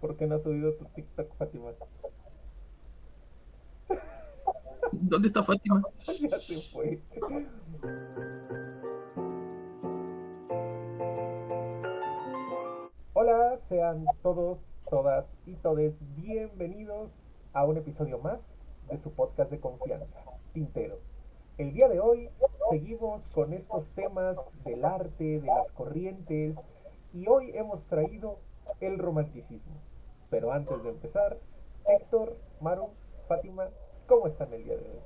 ¿Por qué no has subido tu TikTok, Fátima? ¿Dónde está Fátima? Ya se fue. Hola, sean todos, todas y todes bienvenidos a un episodio más de su podcast de confianza, Tintero. El día de hoy seguimos con estos temas del arte, de las corrientes, y hoy hemos traído el romanticismo. Pero antes de empezar, Héctor, Maru, Fátima, ¿cómo están el día de hoy?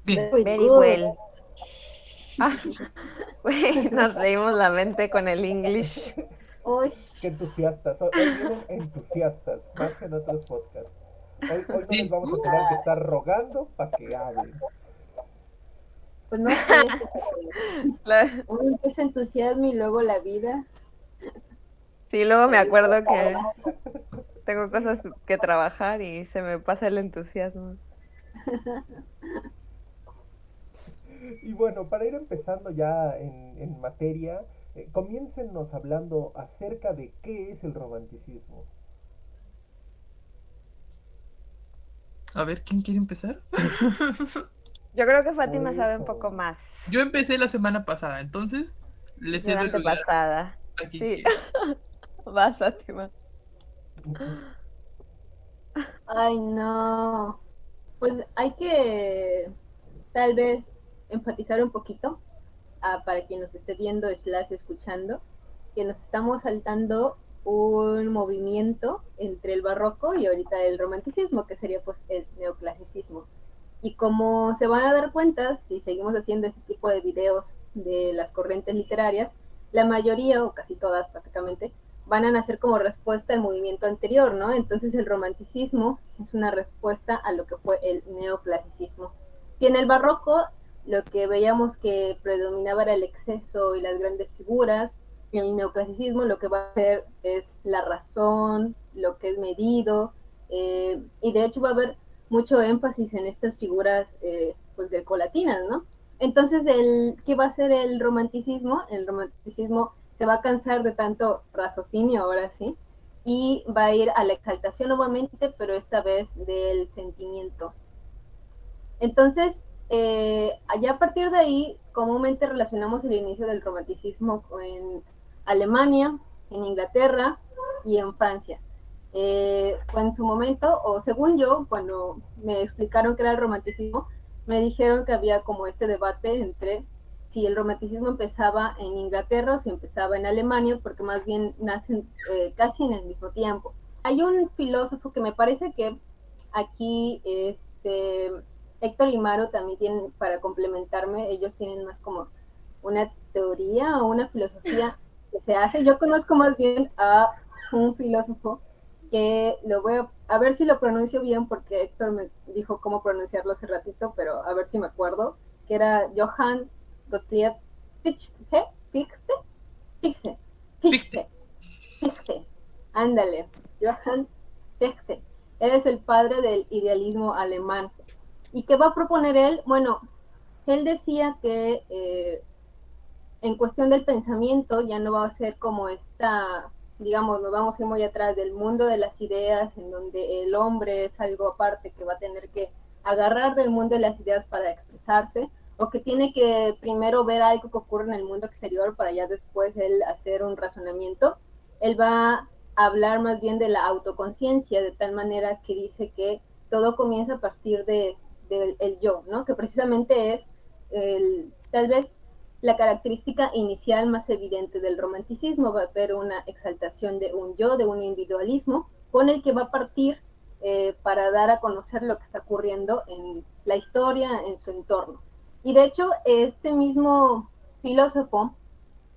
Bien. Very Very good. well. Ah, güey, nos reímos la mente con el English. Uy, Qué entusiastas. Hoy vienen entusiastas, más que en otros podcasts. Hoy no les Sí. vamos a tener que estar rogando para que hablen. pues no sé, La- uno empieza entusiasmo y luego la vida. Sí, luego me La vida acuerdo que pasa. tengo cosas que trabajar y se me pasa el entusiasmo. Y bueno, para ir empezando ya en materia, comiéncennos hablando acerca de qué es el romanticismo. A ver, ¿quién quiere empezar? Yo creo que Por Fátima sabe un poco eso. más. Yo empecé la semana pasada, entonces le Yo la cedo el lugar antepasada. a quien Sí, quiera. vas, Fátima. Ay, no. Pues hay que tal vez enfatizar un poquito para quien nos esté viendo slash escuchando, que nos estamos saltando un movimiento entre el barroco y ahorita el romanticismo, que sería pues el neoclasicismo. Y como se van a dar cuenta, si seguimos haciendo ese tipo de videos de las corrientes literarias, la mayoría, o casi todas prácticamente, van a nacer como respuesta al movimiento anterior, ¿no? Entonces el romanticismo es una respuesta a lo que fue el neoclasicismo. Y en el barroco lo que veíamos que predominaba era el exceso y las grandes figuras. En el neoclasicismo lo que va a hacer es la razón, lo que es medido, y de hecho va a haber mucho énfasis en estas figuras pues grecolatinas, ¿no? Entonces, ¿qué va a ser el romanticismo? El romanticismo se va a cansar de tanto raciocinio, ahora sí, y va a ir a la exaltación nuevamente, pero esta vez del sentimiento. Entonces, allá a partir de ahí, comúnmente relacionamos el inicio del romanticismo en Alemania, en Inglaterra y en Francia. Fue en su momento, o según yo, cuando me explicaron qué era el romanticismo, me dijeron que había como este debate entre si el romanticismo empezaba en Inglaterra o si empezaba en Alemania, porque más bien nacen casi en el mismo tiempo. Hay un filósofo que me parece que aquí Héctor y Maro también tienen, para complementarme, ellos tienen más como una teoría o una filosofía que se hace. Yo conozco más bien a un filósofo que lo voy a ver si lo pronuncio bien porque Héctor me dijo cómo pronunciarlo hace ratito, pero a ver si me acuerdo, que era Johann Gottlieb Fichte, Fichte, Fichte, Fíjate. Fichte, Fichte, ándale, Johann Fichte. Él es el padre del idealismo alemán. ¿Y qué va a proponer él? Bueno, él decía que en cuestión del pensamiento ya no va a ser como esta, digamos, nos vamos a ir muy atrás del mundo de las ideas, en donde el hombre es algo aparte que va a tener que agarrar del mundo de las ideas para expresarse, o que tiene que primero ver algo que ocurre en el mundo exterior para ya después él hacer un razonamiento. Él va a hablar más bien de la autoconciencia, de tal manera que dice que todo comienza a partir de el yo, ¿no? Que precisamente es tal vez la característica inicial más evidente del romanticismo. Va a haber una exaltación de un yo, de un individualismo, con el que va a partir para dar a conocer lo que está ocurriendo en la historia, en su entorno. Y de hecho, este mismo filósofo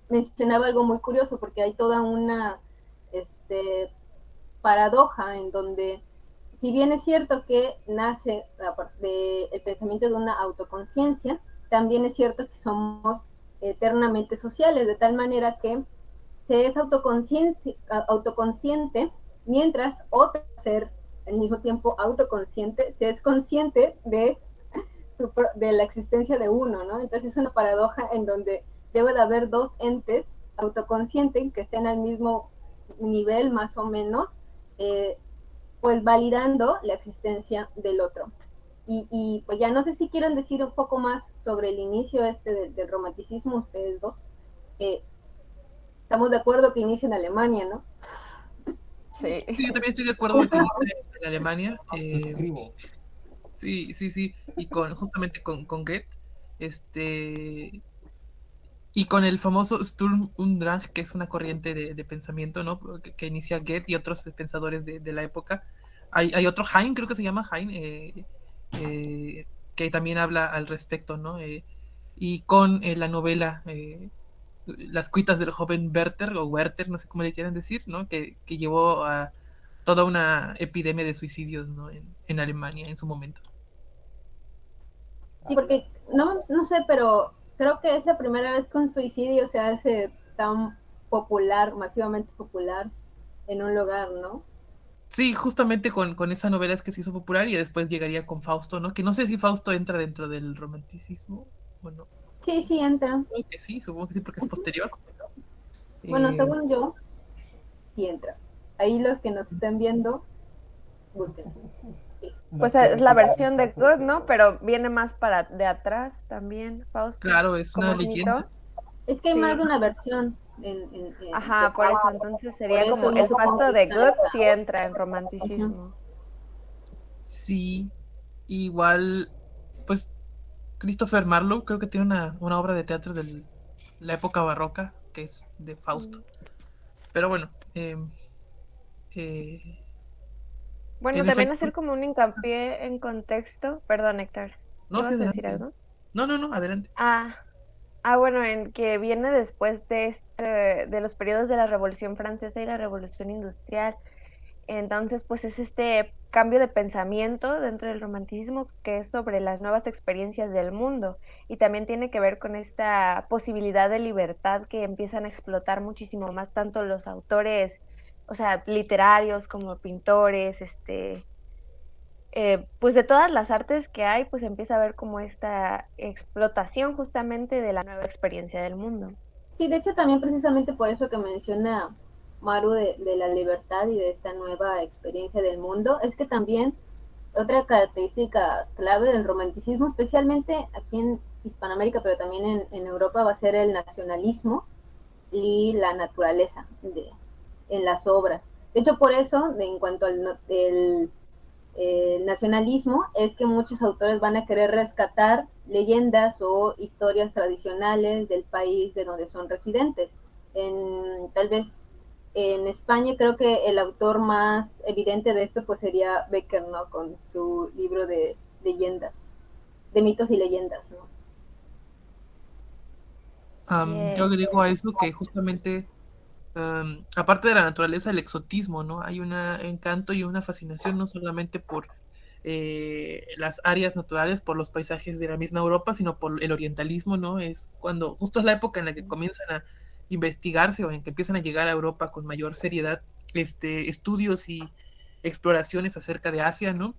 mencionaba algo muy curioso, porque hay toda una paradoja en donde, si bien es cierto que nace del pensamiento de una autoconciencia, también es cierto que somos eternamente sociales, de tal manera que se es autoconsciente, mientras otro ser al mismo tiempo autoconsciente se es consciente de la existencia de uno, ¿no? Entonces es una paradoja en donde debe de haber dos entes autoconscientes que estén al mismo nivel más o menos, pues validando la existencia del otro. Y pues ya no sé si quieren decir un poco más sobre el inicio del romanticismo, ustedes dos. Estamos de acuerdo que inicia en Alemania, ¿no? Sí. Sí, yo también estoy de acuerdo de que inicia en Alemania. Suscribo. Sí, sí, sí. Y justamente con Goethe. Este. Y con el famoso Sturm und Drang, que es una corriente de pensamiento, ¿no? Que inicia Goethe y otros pensadores de la época. Hay otro Heine, creo que se llama Heine, que también habla al respecto, ¿no? Y con la novela Las cuitas del joven Werther, o Werther, no sé cómo le quieren decir, ¿no? Que llevó a toda una epidemia de suicidios, ¿no? En Alemania en su momento. Sí, porque no sé, pero creo que es la primera vez que un suicidio se hace tan popular, masivamente popular, en un lugar, ¿no? Sí, justamente con esa novela es que se hizo popular y después llegaría con Fausto, ¿no? Que no sé si Fausto entra dentro del romanticismo o no. Sí, sí, entra. Supongo que sí, supongo que sí, porque es posterior. Bueno, Eh, según yo, sí entra. Ahí los que nos estén viendo, busquen. Sí. Pues Nos es pueden la tirar versión de citas Good, sobre ¿no? eso. Pero viene más para de atrás también, Fausto, claro, es una como leyenda. mito. Es que hay más Sí. de una versión de Ajá, por eso. Fausto. Entonces Por sería eso como yo el supongo Fausto que de está Good esa. si entra en Ujú. romanticismo. Sí, igual, pues Christopher Marlowe creo que tiene una obra de teatro de la época barroca, que es de Fausto. Mm. Pero bueno, eh, Bueno, en también efecto, hacer como un hincapié en contexto. Perdón, Héctor. no, sí, ¿Ibas a adelante. decir algo? No, no, no, adelante. Ah, bueno, en que viene después de los periodos de la Revolución Francesa y la Revolución Industrial. Entonces, pues es este cambio de pensamiento dentro del romanticismo que es sobre las nuevas experiencias del mundo y también tiene que ver con esta posibilidad de libertad que empiezan a explotar muchísimo más tanto los autores, o sea, literarios como pintores, pues de todas las artes que hay, pues empieza a ver como esta explotación justamente de la nueva experiencia del mundo. Sí, de hecho también precisamente por eso que menciona Maru de la libertad y de esta nueva experiencia del mundo, es que también otra característica clave del romanticismo, especialmente aquí en Hispanoamérica, pero también en Europa, va a ser el nacionalismo y la naturaleza en las obras. De hecho, por eso, en cuanto al nacionalismo, es que muchos autores van a querer rescatar leyendas o historias tradicionales del país de donde son residentes. Tal vez en España creo que el autor más evidente de esto pues sería Becker, ¿no? Con su libro de leyendas, de mitos y leyendas, ¿no? Yo Yes. agrego a eso que justamente, aparte de la naturaleza, el exotismo, ¿no? Hay un encanto y una fascinación no solamente por las áreas naturales, por los paisajes de la misma Europa, sino por el orientalismo, ¿no? Es cuando, justo es la época en la que comienzan a investigarse o en que empiezan a llegar a Europa con mayor seriedad, estudios y exploraciones acerca de Asia, ¿no?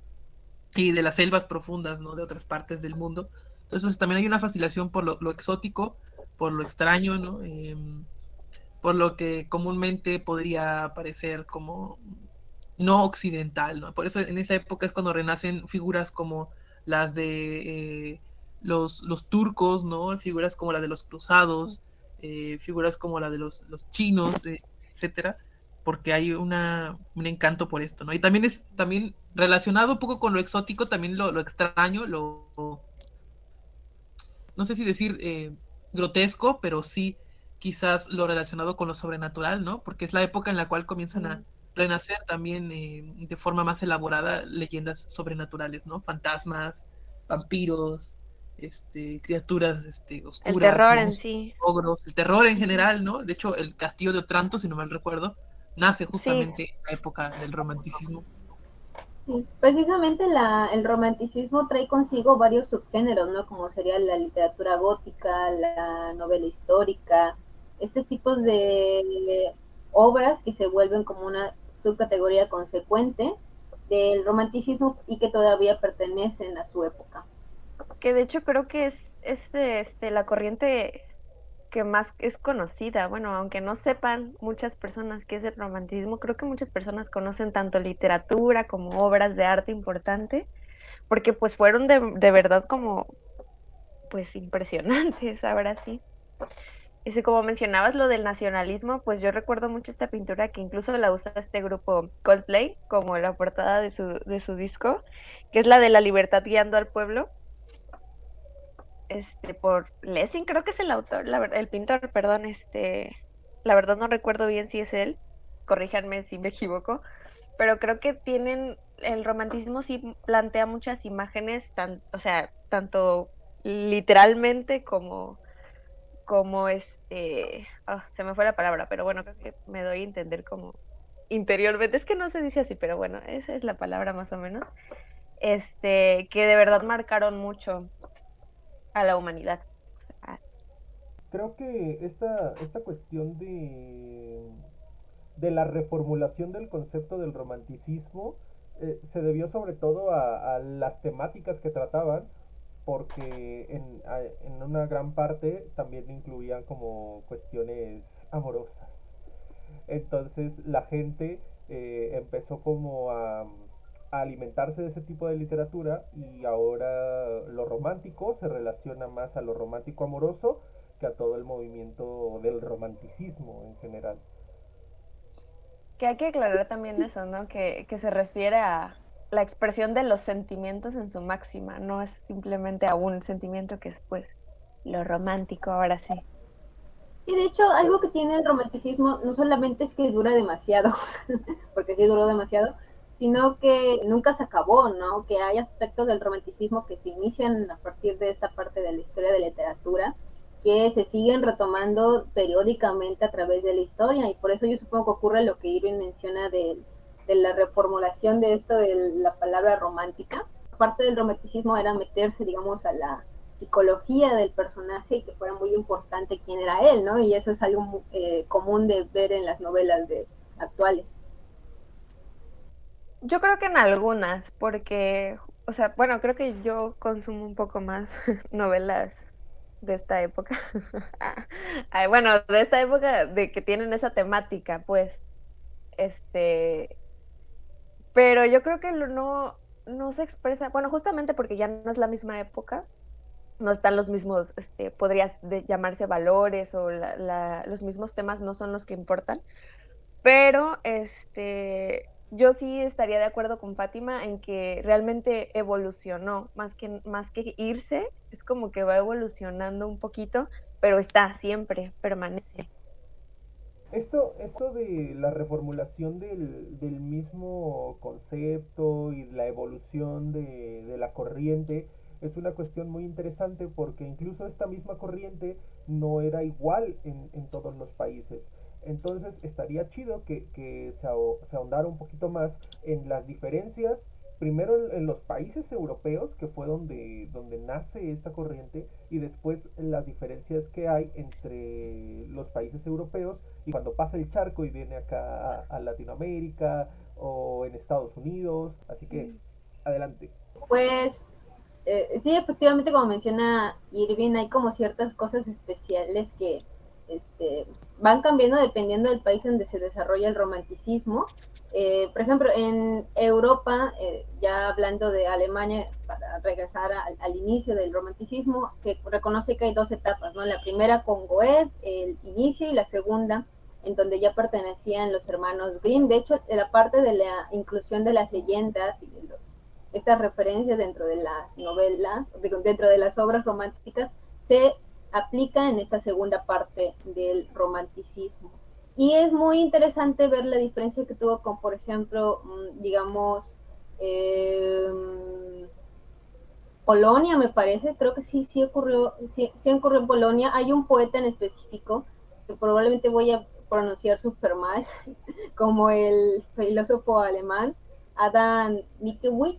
Y de las selvas profundas, ¿no? De otras partes del mundo. Entonces también hay una fascinación por lo exótico, por lo extraño, ¿no? Por lo que comúnmente podría parecer como no occidental, ¿no? Por eso en esa época es cuando renacen figuras como las de los turcos, ¿no? Figuras como la de los cruzados, figuras como la de los chinos, etcétera, porque hay un encanto por esto, ¿no? Y también es también relacionado un poco con lo exótico, también lo extraño, no sé si decir grotesco, pero sí quizás lo relacionado con lo sobrenatural, ¿no? Porque es la época en la cual comienzan a renacer también de forma más elaborada leyendas sobrenaturales, ¿no? Fantasmas, vampiros, criaturas El oscuras, terror en monstruos, sí. ogros, el terror en general, ¿no? De hecho, el castillo de Otranto, si no mal recuerdo, nace Sí, justamente en la época del romanticismo. Sí, precisamente el romanticismo trae consigo varios subgéneros, ¿no? Como sería la literatura gótica, la novela histórica, estos tipos de obras que se vuelven como una subcategoría consecuente del romanticismo y que todavía pertenecen a su época. que de hecho creo que es la corriente que más es conocida. Bueno, aunque no sepan muchas personas qué es el romanticismo, creo que muchas personas conocen tanto literatura como obras de arte importante, porque pues fueron de verdad como pues impresionantes, ahora sí. Y si como mencionabas lo del nacionalismo, pues yo recuerdo mucho esta pintura que incluso la usa este grupo Coldplay como la portada de su disco, que es la de la libertad guiando al pueblo, por Lessing, creo que es el autor, el pintor, perdón, la verdad no recuerdo bien si es él, corríjanme si me equivoco, pero creo que el romanticismo sí plantea muchas imágenes, o sea, tanto literalmente como se me fue la palabra, pero bueno, creo que me doy a entender como interiormente, es que no se dice así, pero bueno, esa es la palabra más o menos, que de verdad marcaron mucho a la humanidad. O sea, Creo que esta cuestión de la reformulación del concepto del romanticismo se debió sobre todo a las temáticas que trataban, porque en una gran parte también incluían como cuestiones amorosas. Entonces la gente empezó como a alimentarse de ese tipo de literatura y ahora lo romántico se relaciona más a lo romántico amoroso que a todo el movimiento del romanticismo en general. que hay que aclarar también eso, ¿no? Que se refiere a la expresión de los sentimientos en su máxima, no es simplemente a un sentimiento que es pues lo romántico, ahora sí. Y de hecho, algo que tiene el romanticismo no solamente es que dura demasiado, porque sí duró demasiado, sino que nunca se acabó, ¿no? Que hay aspectos del romanticismo que se inician a partir de esta parte de la historia de la literatura, que se siguen retomando periódicamente a través de la historia, y por eso yo supongo que ocurre lo que Irving menciona de la reformulación de esto de la palabra romántica. Parte del romanticismo era meterse, digamos, a la psicología del personaje y que fuera muy importante quién era él, ¿no? Y eso es algo común de ver en las novelas actuales. Yo creo que en algunas, porque, o sea, bueno, creo que yo consumo un poco más novelas de esta época. Ay, bueno, de esta época de que tienen esa temática, pues, este, pero yo creo que no se expresa, bueno, justamente porque ya no es la misma época, no están los mismos, podrías llamarse valores o los mismos temas no son los que importan, pero yo sí estaría de acuerdo con Fátima en que realmente evolucionó, más que irse, es como que va evolucionando un poquito, pero está siempre, permanece. Esto de la reformulación del mismo concepto y la evolución de la corriente es una cuestión muy interesante porque incluso esta misma corriente no era igual en todos los países. Entonces estaría chido que se ahondara un poquito más en las diferencias, primero en los países europeos, que fue donde nace esta corriente, y después las diferencias que hay entre los países europeos y cuando pasa el charco y viene acá a Latinoamérica o en Estados Unidos. Así que, adelante. Pues sí, efectivamente, como menciona Irving, hay como ciertas cosas especiales que van cambiando dependiendo del país donde se desarrolla el romanticismo. Por ejemplo, en Europa, ya hablando de Alemania, para regresar al inicio del romanticismo, se reconoce que hay dos etapas, ¿no? La primera con Goethe, el inicio, y la segunda en donde ya pertenecían los hermanos Grimm. De hecho, la parte de la inclusión de las leyendas y de estas referencias dentro de las novelas, dentro de las obras románticas, se aplica en esta segunda parte del romanticismo. Y es muy interesante ver la diferencia que tuvo con, por ejemplo, digamos, Polonia, me parece, creo que sí ocurrió, sí ocurrió en Polonia. Hay un poeta en específico que probablemente voy a pronunciar súper mal, como el filósofo alemán Adam Mickiewicz.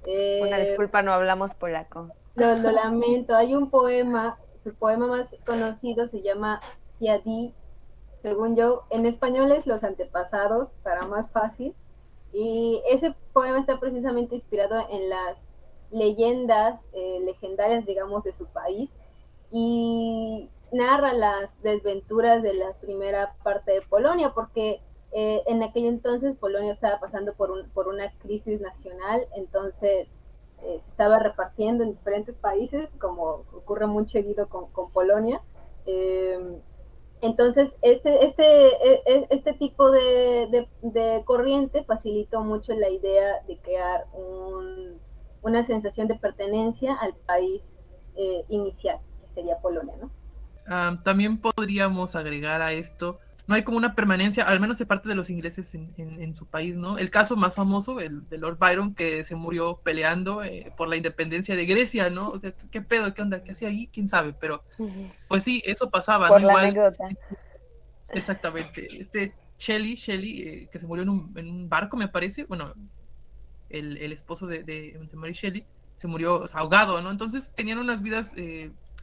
Una disculpa, no hablamos polaco. Lo lamento, hay un poema, su poema más conocido se llama Siadi, según yo, en español es Los antepasados, para más fácil, y ese poema está precisamente inspirado en las leyendas legendarias, digamos, de su país, y narra las desventuras de la primera parte de Polonia, porque en aquel entonces Polonia estaba pasando por una crisis nacional, entonces se estaba repartiendo en diferentes países, como ocurre muy seguido con Polonia. Entonces, este tipo de corriente facilitó mucho la idea de crear una sensación de pertenencia al país inicial, que sería Polonia, ¿no? También podríamos agregar a esto, no hay como una permanencia, al menos de parte de los ingleses en su país, ¿no? El caso más famoso, el de Lord Byron, que se murió peleando por la independencia de Grecia, ¿no? O sea, ¿qué pedo? ¿Qué onda? ¿Qué hacía ahí? ¿Quién sabe? Pero, pues sí, eso pasaba, ¿no? Por la Igual, anécdota. exactamente. Shelley, que se murió en un barco, me parece, bueno, el esposo de Mary Shelley, se murió, o sea, ahogado, ¿no? Entonces tenían unas vidas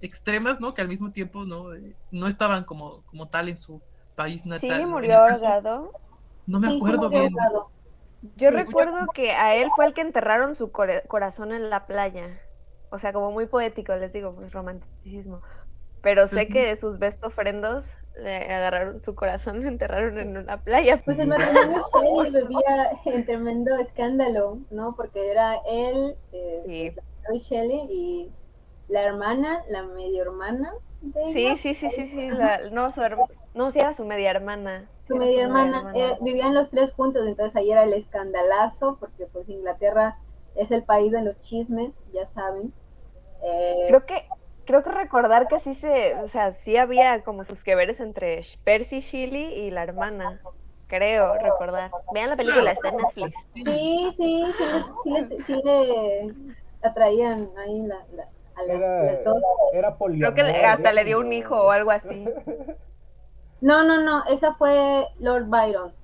extremas, ¿no? Que al mismo tiempo no estaban como tal en su país Chile natal, ¿no? En murió el caso, ahogado. no me Sí, sí acuerdo murió bien, ahogado. Yo según yo, recuerdo que a él fue el que enterraron su corazón en la playa. O sea, como muy poético, les digo, pues romanticismo. Pero pero sé que sí, de sus best ofrendos le agarraron su corazón, lo enterraron en una playa. Pues el Sí, matrimonio Shelley vivía en tremendo escándalo, ¿no? Porque era él, pues Sí, la Mary Shelley y la hermana, la medio hermana de ella. sí, Ajá. no, no, sí era su media hermana, Su sí era su media media hermana, hermana. vivían los tres juntos, entonces ahí era el escandalazo, porque pues Inglaterra es el país de los chismes, ya saben. Eh, Creo que, creo que recordar que sí o sea, sí había como sus que veres entre Percy Shelley y la hermana. Creo recordar. Vean la película, claro, está en Netflix. sí, sí le atraían ahí a las era, dos. era Creo que poliamor, hasta le dio un hijo o déjenlos. algo así. No, esa fue Lord Byron.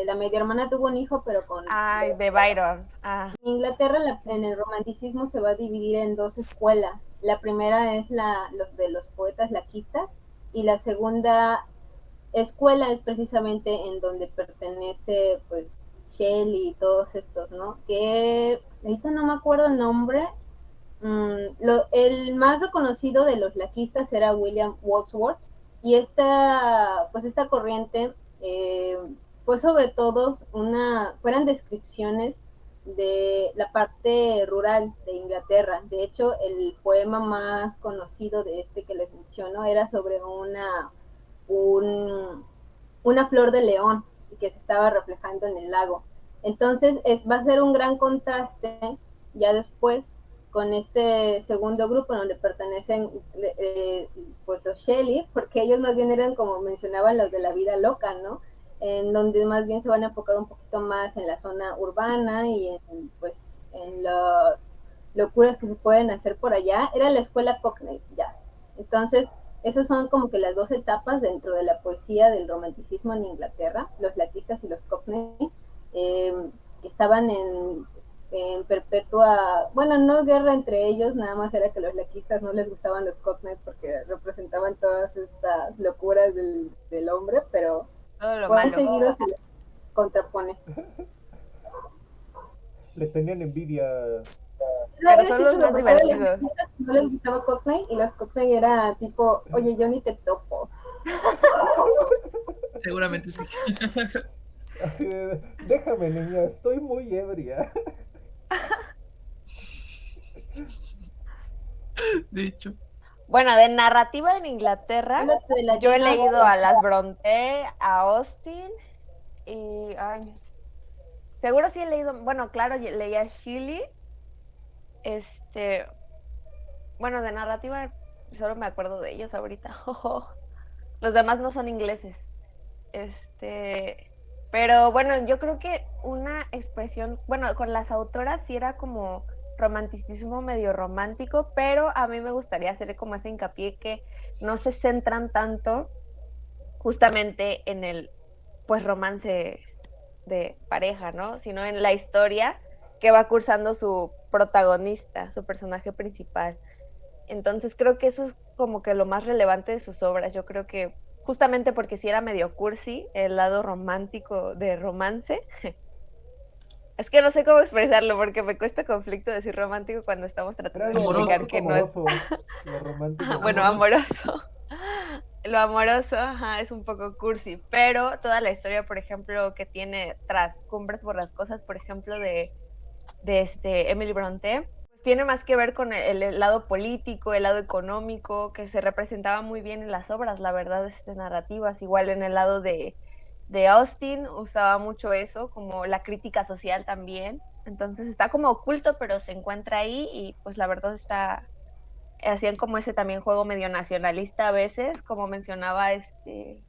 La media hermana tuvo un hijo, pero con Ay, Lord de Byron. Byron. Ah, En Inglaterra, en el romanticismo se va a dividir en dos escuelas. La primera es los de los poetas laquistas y la segunda escuela es precisamente en donde pertenece pues Shelley y todos estos, ¿no? Que ahorita no me acuerdo el nombre. El más reconocido de los laquistas era William Wordsworth y esta corriente fue sobre todo fueran descripciones de la parte rural de Inglaterra. De hecho, el poema más conocido de este que les menciono era sobre un, una flor de león y que se estaba reflejando en el lago. Entonces va a ser un gran contraste ya después con este segundo grupo donde pertenecen pues los Shelley, porque ellos más bien eran como mencionaban los de la vida loca, ¿no? En donde más bien se van a enfocar un poquito más en la zona urbana y en las locuras que se pueden hacer por allá. Era la escuela Cockney, ya. Entonces, esas son como que las dos etapas dentro de la poesía del romanticismo en Inglaterra, los laquistas y los Cockney, eh, que estaban en perpetua, bueno, no guerra entre ellos, nada más era que los laquistas no les gustaban los Cockney porque representaban todas estas locuras del hombre, pero todo lo muy malo. seguido se les contrapone. Les tenían envidia. Pero Era son los chistoso más porque a los divertidos. laquistas no les gustaba Cockney y los Cockney era tipo, oye, yo ni te topo. seguramente sí. Así de, déjame niña, estoy muy ebria. De hecho, Bueno, de narrativa en Inglaterra, Háblate de la yo he Jane leído Austen. a las Bronte, a Austen y ay, seguro sí he leído, bueno, claro, leí a Shelley, este, bueno, de narrativa solo me acuerdo de ellos ahorita. Los demás no son ingleses. Este, pero bueno, yo creo que una expresión, bueno, con las autoras sí era como romanticismo medio romántico, pero a mí me gustaría hacer como ese hincapié que no se centran tanto justamente en el pues romance de pareja, ¿no? Sino en la historia que va cursando su protagonista, su personaje principal. Entonces creo que eso es como que lo más relevante de sus obras. Yo creo que justamente porque si era medio cursi, el lado romántico de romance, Es que no sé cómo expresarlo porque me cuesta conflicto decir romántico cuando estamos Era tratando de algo Amoroso. explicar que no es. amoroso. Lo romántico. Bueno, Amoroso. amoroso. Lo amoroso, ajá, es un poco cursi, pero toda la historia, por ejemplo, que tiene tras Cumbres Borrascosas, por ejemplo, de Emily Brontë, pues tiene más que ver con el lado político, el lado económico, que se representaba muy bien en las obras, la verdad, narrativas. Igual en el lado de Austen usaba mucho eso, como la crítica social también. Entonces está como oculto, pero se encuentra ahí y pues la verdad está, hacían como ese también juego medio nacionalista a veces, como mencionaba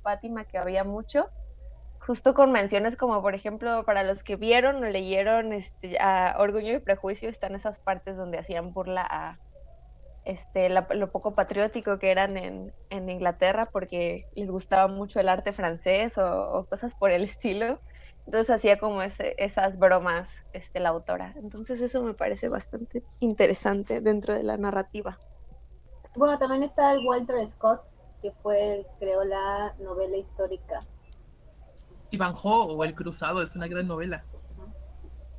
Fátima, que había mucho, justo con menciones como, por ejemplo, para los que vieron o leyeron a Orgullo y Prejuicio, están esas partes donde hacían burla a lo poco patriótico que eran en Inglaterra porque les gustaba mucho el arte francés o cosas por el estilo. Entonces hacía como esas bromas la autora. Entonces eso me parece bastante interesante dentro de la narrativa. Bueno, también está el Walter Scott, que creó la novela histórica. Ivanhoe o El Cruzado es una gran novela.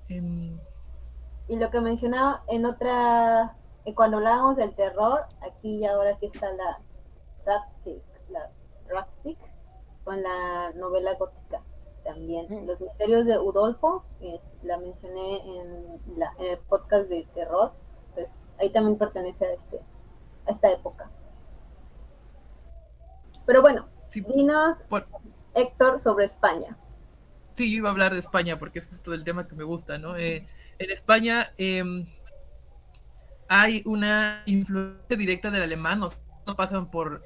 Y lo que mencionaba en otra, cuando hablábamos del terror, aquí y ahora sí está la Radcliffe con la novela gótica también. Los misterios de Udolfo, la mencioné en el podcast de terror, pues ahí también pertenece a esta época. Pero bueno, Sí, dinos, Héctor, sobre España. sí, yo iba a hablar de España porque es justo el tema que me gusta, ¿no? En España hay una influencia directa del alemán, no pasan por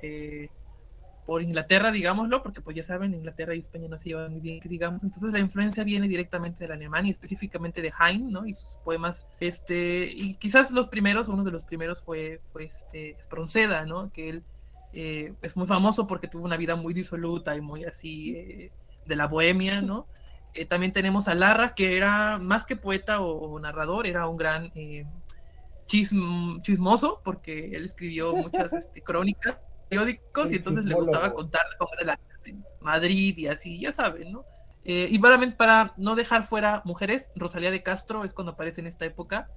Inglaterra, digámoslo, porque pues ya saben, Inglaterra y España no se llevan muy bien, digamos. Entonces la influencia viene directamente del alemán y específicamente de Heine, ¿no? Y sus poemas, y quizás uno de los primeros fue Espronceda, ¿no? Que él es muy famoso porque tuvo una vida muy disoluta y muy así de la bohemia, ¿no? También tenemos a Larra, que era más que poeta o narrador, era un gran chismoso, porque él escribió muchas crónicas, periódicos, y El entonces le gustaba chismólogo. contar cómo era la vida en Madrid y así, ya saben, ¿no? Y para no dejar fuera mujeres, Rosalía de Castro es cuando aparece en esta época,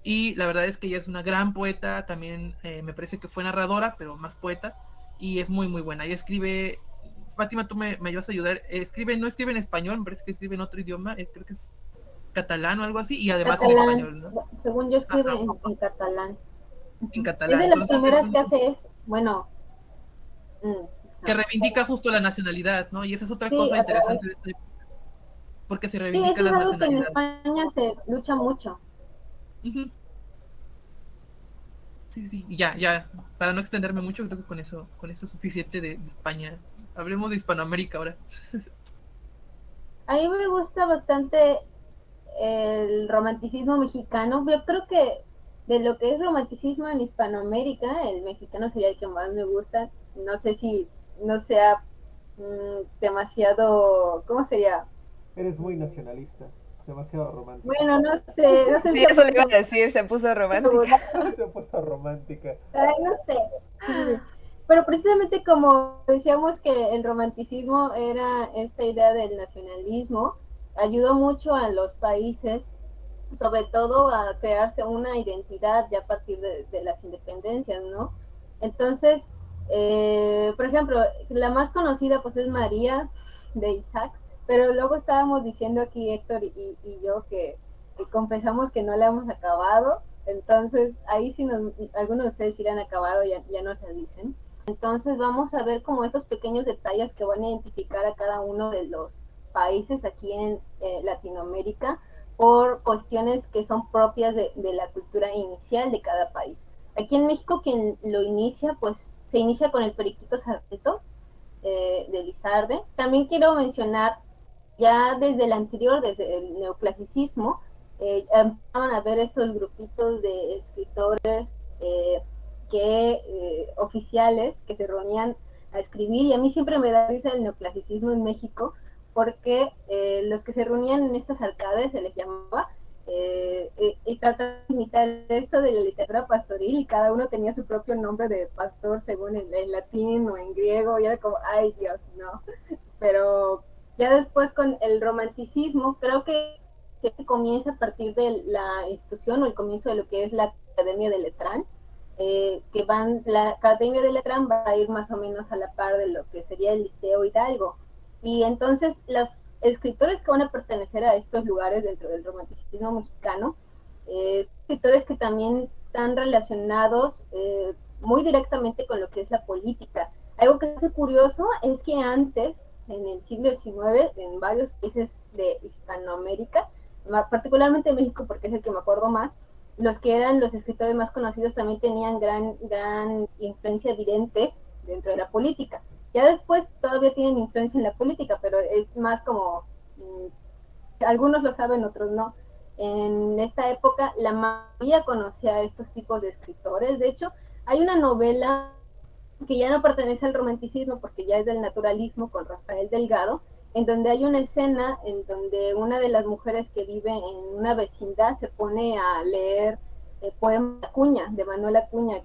y la verdad es que ella es una gran poeta, también me parece que fue narradora, pero más poeta, y es muy, muy buena. Ella escribe, Fátima, tú me ayudas a ayudar, no escribe en español, me parece que escribe en otro idioma, creo que es catalán o algo así, y además en Catalán, español, ¿no? según yo escribe Ajá, en catalán. en Es catalán. de las Entonces primeras que hace bueno, que reivindica justo la nacionalidad, ¿no? Y esa es otra sí, cosa interesante de esto, porque se sí, reivindican eso es las algo que en nacionalidades. España se lucha mucho. Uh-huh. Sí, sí, y ya, para no extenderme mucho, creo que con eso es suficiente de España. Hablemos de Hispanoamérica ahora. A mí me gusta bastante el romanticismo mexicano. Yo creo que de lo que es romanticismo en Hispanoamérica, el mexicano sería el que más me gusta. No sé si no sea demasiado, ¿cómo sería? Eres muy nacionalista. Demasiado romántica. Bueno, no sé Sí, si eso le iba aprecio a decir, se puso romántica. Se puso romántica. ay, no sé. Pero precisamente como decíamos que el romanticismo era esta idea del nacionalismo, ayudó mucho a los países, sobre todo a crearse una identidad ya a partir de las independencias, ¿no? Entonces, por ejemplo, la más conocida pues es María de Isaac, pero luego estábamos diciendo aquí Héctor y yo que confesamos que no la hemos acabado, entonces ahí si algunos de ustedes sí la han acabado ya nos la dicen. Entonces vamos a ver como estos pequeños detalles que van a identificar a cada uno de los países aquí en Latinoamérica por cuestiones que son propias de la cultura inicial de cada país. Aquí en México quien lo inicia, pues se inicia con el Periquito Sarmiento de Lizarde. También quiero mencionar, ya desde el anterior, desde el neoclasicismo, empezaban a ver estos grupitos de escritores oficiales que se reunían a escribir, y a mí siempre me da risa el neoclasicismo en México, porque los que se reunían en estas arcades se les llamaba y trataban de imitar esto de la literatura pastoril, y cada uno tenía su propio nombre de pastor según en latín o en griego, y era como, ay Dios, no. Pero ya después con el romanticismo, creo que que comienza a partir de la institución o el comienzo de lo que es la Academia de Letrán, la Academia de Letrán va a ir más o menos a la par de lo que sería el Liceo Hidalgo. Y entonces los escritores que van a pertenecer a estos lugares dentro del romanticismo mexicano, escritores que también están relacionados muy directamente con lo que es la política. Algo que es curioso es que antes, en el siglo XIX, en varios países de Hispanoamérica, particularmente en México porque es el que me acuerdo más, los que eran los escritores más conocidos también tenían gran influencia evidente dentro de la política. Ya después todavía tienen influencia en la política, pero es más como, algunos lo saben, otros no. En esta época la mayoría conocía a estos tipos de escritores. De hecho, hay una novela que ya no pertenece al romanticismo porque ya es del naturalismo, con Rafael Delgado, en donde hay una escena en donde una de las mujeres que vive en una vecindad se pone a leer poemas de Acuña, de Manuel Acuña,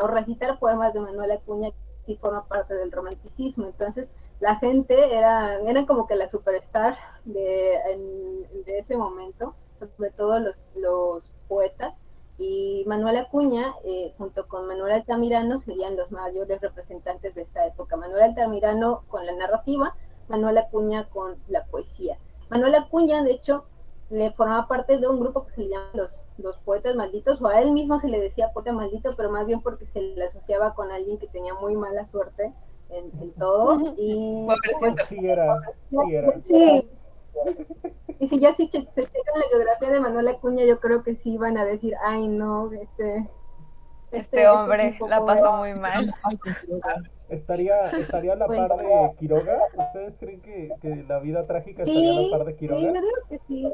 o recitar poemas de Manuel Acuña, que sí forma parte del romanticismo. Entonces la gente eran como que las superstars de ese momento, sobre todo los poetas. Y Manuel Acuña, junto con Manuel Altamirano, serían los mayores representantes de esta época. Manuel Altamirano con la narrativa, Manuel Acuña con la poesía. Manuel Acuña, de hecho, le formaba parte de un grupo que se llama los poetas malditos, o a él mismo se le decía poeta maldito, pero más bien porque se le asociaba con alguien que tenía muy mala suerte en todo. Y Pobrecito. pues, Sí era. sí. Y si ya se checan la biografía de Manuel Acuña, yo creo que sí van a decir, ay no, Este hombre tipo, la pobre. pasó muy mal. Estaría a la Bueno, par de Quiroga. ¿Ustedes creen que la vida trágica estaría a la sí, par de sí, Quiroga? yo digo que sí. Sí,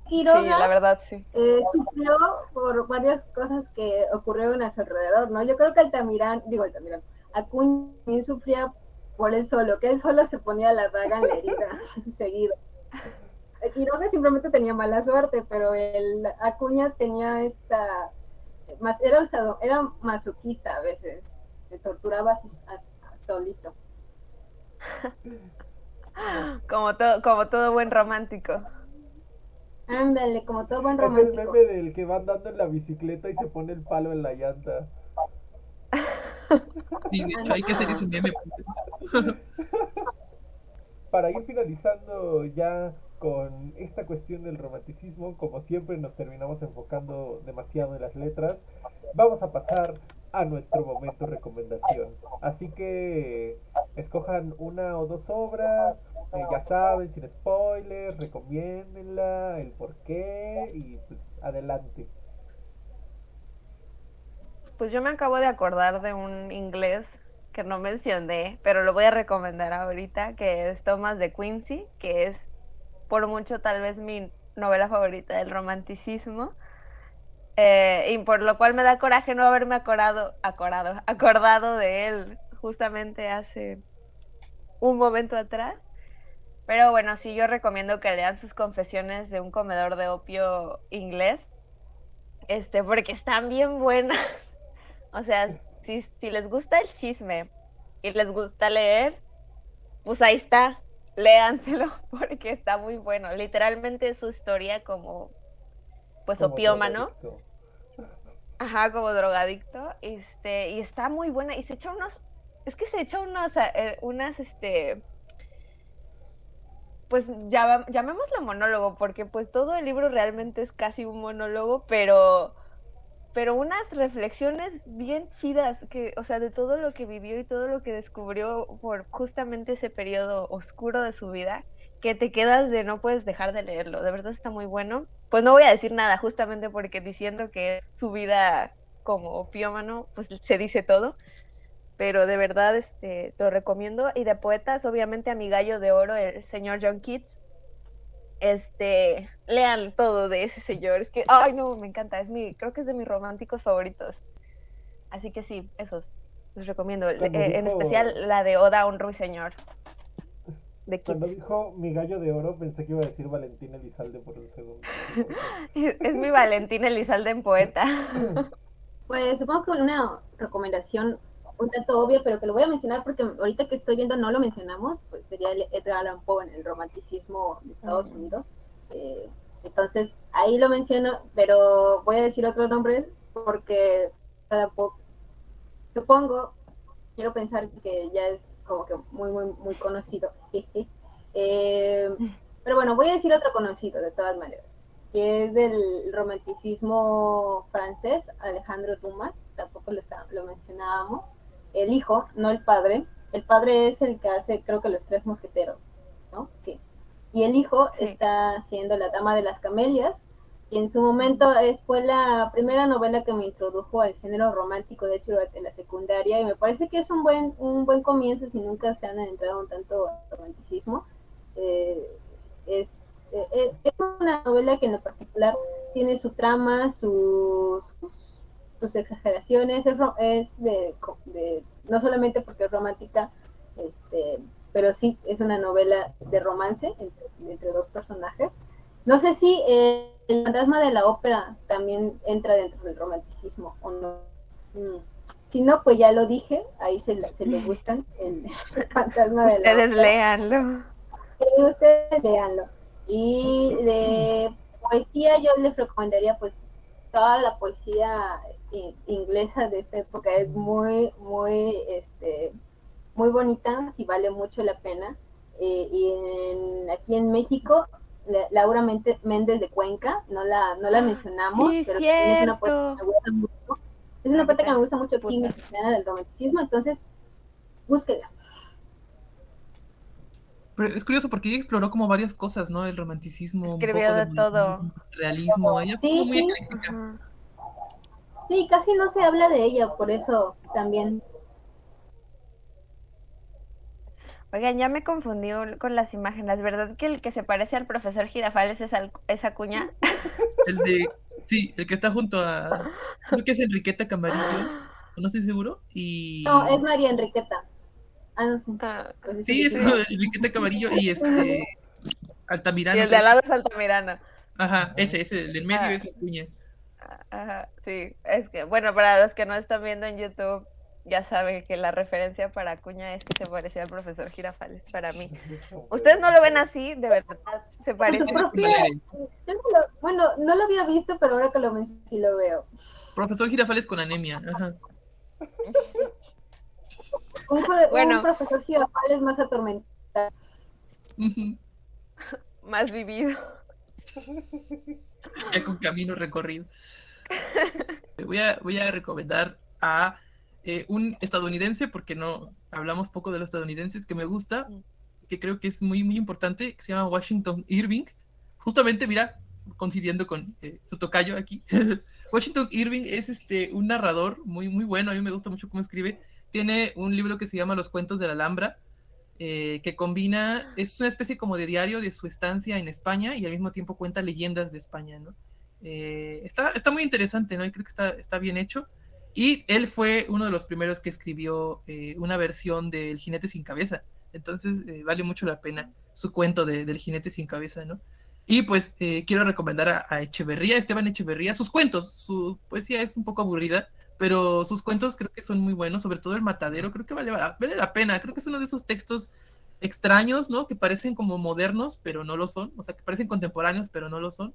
Quiroga la verdad sí. sufrió por varias cosas que ocurrieron a su alrededor, ¿no? Yo creo que Altamirano, Acuña también sufría por él solo, que él solo se ponía la daga en la herida seguido. Quiroga simplemente tenía mala suerte, pero el Acuña tenía era masoquista a veces, se torturaba a solito. Como todo buen romántico. Ándale, como todo buen Es el romántico. meme del que va andando en la bicicleta y se pone el palo en la llanta. Sí, de hecho, hay que hacer ese meme. Para ir finalizando ya con esta cuestión del romanticismo, como siempre nos terminamos enfocando demasiado en las letras, vamos a pasar a nuestro momento recomendación. Así que escojan una o dos obras, ya saben, sin spoilers, recomiéndenla, el por qué y pues adelante. Pues yo me acabo de acordar de un inglés que no mencioné, pero lo voy a recomendar ahorita, que es Thomas de Quincy, que es por mucho tal vez mi novela favorita del romanticismo, y por lo cual me da coraje no haberme acordado de él justamente hace un momento atrás. Pero bueno, sí, yo recomiendo que lean sus confesiones de un comedor de opio inglés, porque están bien buenas. O sea, si les gusta el chisme y les gusta leer, pues ahí está, léanselo porque está muy bueno. Literalmente es su historia como, pues, Como opiómano, drogadicto. ajá, como drogadicto, y está muy buena. Y es que se echa pues llamémoslo monólogo, porque pues todo el libro realmente es casi un monólogo, pero unas reflexiones bien chidas, o sea, de todo lo que vivió y todo lo que descubrió por justamente ese periodo oscuro de su vida, que te quedas de no puedes dejar de leerlo, de verdad está muy bueno. Pues no voy a decir nada, justamente porque diciendo que es su vida como opiómano, pues se dice todo, pero de verdad te lo recomiendo. Y de poetas, obviamente a mi gallo de oro, el señor John Keats, lean todo de ese señor. Es que, ay, no, me encanta. Creo que es de mis románticos favoritos. Así que sí, esos les recomiendo. Cuando En especial dijo, la de Oda a un ruiseñor de cuando Keats. dijo mi gallo de oro, pensé que iba a decir Valentín Elizalde por un segundo. No sé por qué. Es mi Valentín Elizalde en poeta. Pues supongo que una recomendación un tanto obvia, pero que lo voy a mencionar porque ahorita que estoy viendo no lo mencionamos, pues sería el Edgar Allan Poe en el romanticismo de Estados Unidos. Entonces, ahí lo menciono, pero voy a decir otros nombres porque supongo, quiero pensar que ya es como que muy conocido. eh, pero bueno, voy a decir otro conocido de todas maneras, que es del romanticismo francés, Alejandro Dumas, tampoco lo mencionábamos. El hijo, no el padre. El padre es el que hace, creo que los tres mosqueteros, ¿no? Sí. Y el hijo Sí. está haciendo La Dama de las Camelias, y en su momento fue la primera novela que me introdujo al género romántico, de hecho, durante la secundaria, y me parece que es un buen comienzo si nunca se han adentrado en tanto romanticismo. Eh, es una novela que en lo particular tiene su trama, sus exageraciones, no solamente porque es romántica, pero sí es una novela de romance entre dos personajes. No sé si el fantasma de la ópera también entra dentro del romanticismo o no. Si no, pues ya lo dije, ahí se lo buscan, el fantasma de la Ustedes ópera. léanlo. Ustedes leanlo. Y de poesía yo les recomendaría pues toda la poesía inglesa de esta época, es muy bonita, sí vale mucho la pena. Aquí en México, Laura Méndez de Cuenca, no la mencionamos, Sí, pero también es una poeta que cierto. me gusta mucho. Es una poeta que me gusta mucho aquí, mexicana del romanticismo, entonces búsquela. Pero es curioso porque ella exploró como varias cosas, ¿no? El romanticismo, un Escribió poco de del todo. modernismo, el realismo. Ella fue como Sí, muy sí, ecléctica. Ajá. sí, casi no se habla de ella, por eso también. Oigan, ya me confundí con las imágenes. ¿Verdad que el que se parece al profesor Girafales es Acuña? El de, sí, el que está junto a, creo que es Enriqueta Camarillo, no estoy seguro. No, es Y María Enriqueta. Ah, no sé. Ah, Pues dice sí, que es sí. Enriqueta Camarillo y y Altamirano, el de creo al que. lado es Altamirano. Ajá, ese, el del medio Ah, es Acuña. ajá, sí. Es que, bueno, para los que no están viendo en YouTube, ya saben que la referencia para Acuña es que se parecía al profesor Girafales, para mí. Ustedes no lo ven así, de verdad, se parece. ¿Por qué? Bueno, no lo había visto, pero ahora que lo menciono sí lo veo. Profesor Girafales con anemia, ajá. Un Bueno, profesor Girafales más atormentado. Ujú. más vivido. Ya con camino recorrido. Voy a recomendar a un estadounidense, porque no hablamos poco de los estadounidenses, que me gusta, que creo que es muy importante, que se llama Washington Irving. Justamente, mira, coincidiendo con su tocayo aquí. Washington Irving es un narrador muy bueno, a mí me gusta mucho cómo escribe. Tiene un libro que se llama Los Cuentos de la Alhambra, que combina, es una especie como de diario de su estancia en España y al mismo tiempo cuenta leyendas de España, ¿no? Está muy interesante, ¿no? Y creo que está bien hecho. Y él fue uno de los primeros que escribió una versión del Jinete sin Cabeza. Entonces vale mucho la pena su cuento del Jinete sin Cabeza, ¿no? Y pues quiero recomendar a Echeverría, Esteban Echeverría, sus cuentos. Su poesía es un poco aburrida, pero sus cuentos creo que son muy buenos, sobre todo El Matadero, creo que vale la pena. Creo que es uno de esos textos extraños, ¿no? Que parecen como modernos, pero no lo son. O sea, que parecen contemporáneos, pero no lo son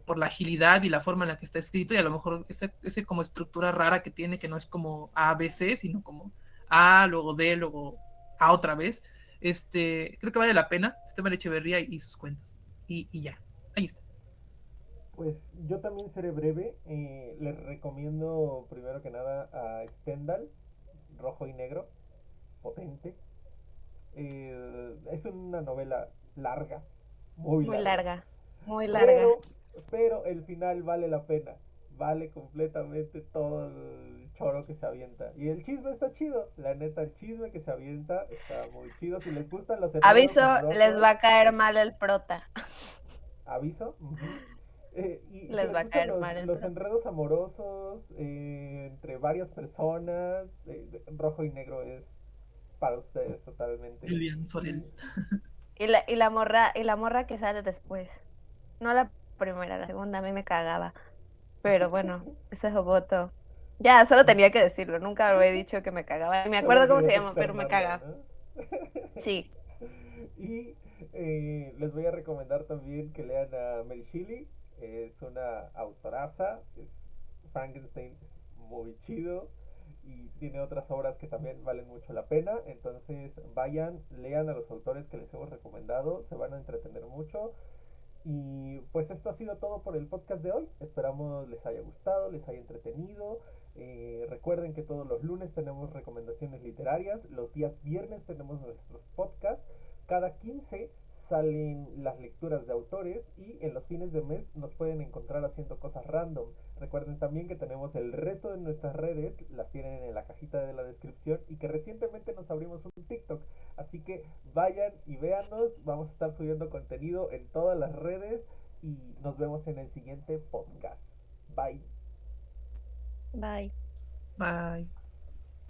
por la agilidad y la forma en la que está escrito y a lo mejor ese como estructura rara que tiene, que no es como A, B, C, sino como A, luego D, luego A otra vez. Creo que vale la pena Esteban Echeverría y sus cuentos. Y ya, ahí está. Pues yo también seré breve. Les recomiendo primero que nada a Stendhal, Rojo y Negro, potente. Es una novela larga, muy Muy larga. larga, muy larga. Pero, pero el final vale la pena. Vale completamente todo el choro que se avienta. Y el chisme está chido. La neta, el chisme que se avienta está muy chido. Si les gustan los enredos Aviso, les va amorosos, a caer mal el prota. aviso. Uh-huh. Y si Les les va a gustan caer mal el los prota. enredos amorosos entre varias personas, rojo y negro es para ustedes totalmente. Lilian Sorel. Y la morra que sale después. No la primera, la segunda a mí me cagaba. Pero bueno, ese es voto. Ya, solo tenía que decirlo. Nunca lo he dicho que me cagaba. Ni me Solo acuerdo cómo se querías llama, pero me externarlo, caga. ¿no? Sí. Y Les voy a recomendar también que lean a Mary Shelley. Es una autoraza. Frankenstein es muy chido. Y tiene otras obras que también valen mucho la pena. Entonces vayan, lean a los autores que les hemos recomendado. Se van a entretener mucho. Y pues esto ha sido todo por el podcast de hoy. Esperamos les haya gustado, les haya entretenido. Recuerden que todos los lunes tenemos recomendaciones literarias. Los días viernes tenemos nuestros podcasts. Cada 15 salen las lecturas de autores y en los fines de mes nos pueden encontrar haciendo cosas random. Recuerden también que tenemos el resto de nuestras redes, las tienen en la cajita de la descripción y que recientemente nos abrimos un TikTok. Así que vayan y véanos, vamos a estar subiendo contenido en todas las redes y nos vemos en el siguiente podcast. Bye. Bye. Bye.